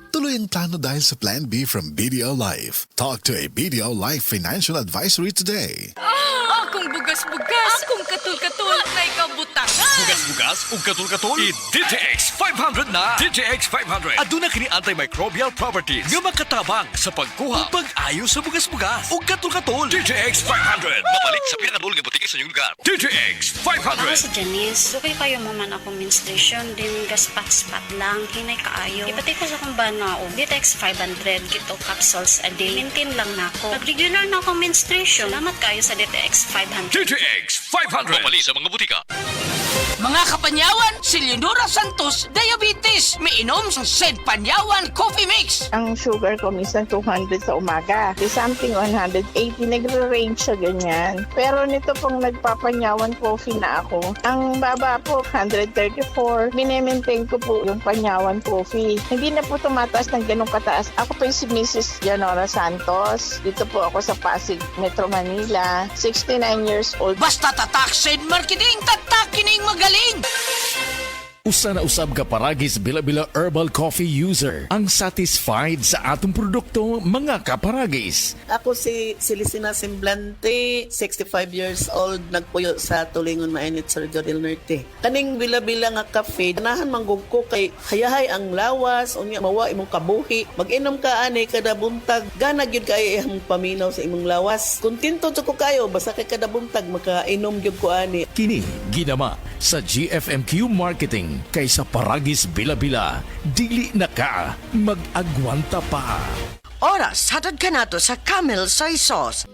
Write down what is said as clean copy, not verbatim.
Tuloy ang plano dahil sa Plan B from BDO Life. Talk to a BDO Life Financial Advisory today. Akong bugas-bugas, akong katul-katul, na ikabutangan. Bugas-bugas ug katul-katul i-DTX 500 na. DTX 500 aduna kini antimicrobial properties nga makatabang sa pagkuha ug pag-ayo sa bugas-bugas ug katul-katul. DTX 500 mabalik sa pinakadul nga butiki sa inyong lugar. DTX Ako 500. si Janice. Dugay kayo maman akong menstruation, din gaspat-spat lang, hinay kaayo. Ipati ko sa kong bana o Ditex 500 kito capsules a day. Maintain lang na ako. Pag-regular na akong menstruation, salamat kayo sa Ditex 500. DTX 500 mabalik sa mga butika. Mga kapanyawan, si Leonora Santos, diabetes. Miinom sa Sed Panyawan Coffee Mix. Ang sugar ko minsan 200 sa umaga. Di something 180, nagre-range siya ganyan. Pero nito pong nagpapanyawan coffee na ako, ang baba po 134. Minemaintain ko po yung panyawan coffee. Hindi na po tumataas ng ganong kataas. Ako po yung si Mrs. Leonora Santos. Dito po ako sa Pasig, Metro Manila. 69 years old. Basta tatak Sed Marketing, tatak kining magaling. Usa na usab ka paragis bila-bila herbal coffee user ang satisfied sa atong produkto mga kaparagis. Ako si Celicina Semblante, 65 years old, nagpuyo sa Tulingon Mainit, Surigao del Norte. Kaning bila-bila nga kafe, ganahan manggug ko kay hayahay ang lawas, unya mawa imong kabuhi. Mag-inom ka ani kada buntag, gana gyud kay imong paminaw sa imong lawas. Kontento jud ko kayo basta kay kada buntag makainom gyud ko ani. Kini ginama sa GFMQ Marketing kaysa paragis bila-bila dili na ka mag-agwanta pa. Oras, hatod ka nato sa Camel Soy Sauce.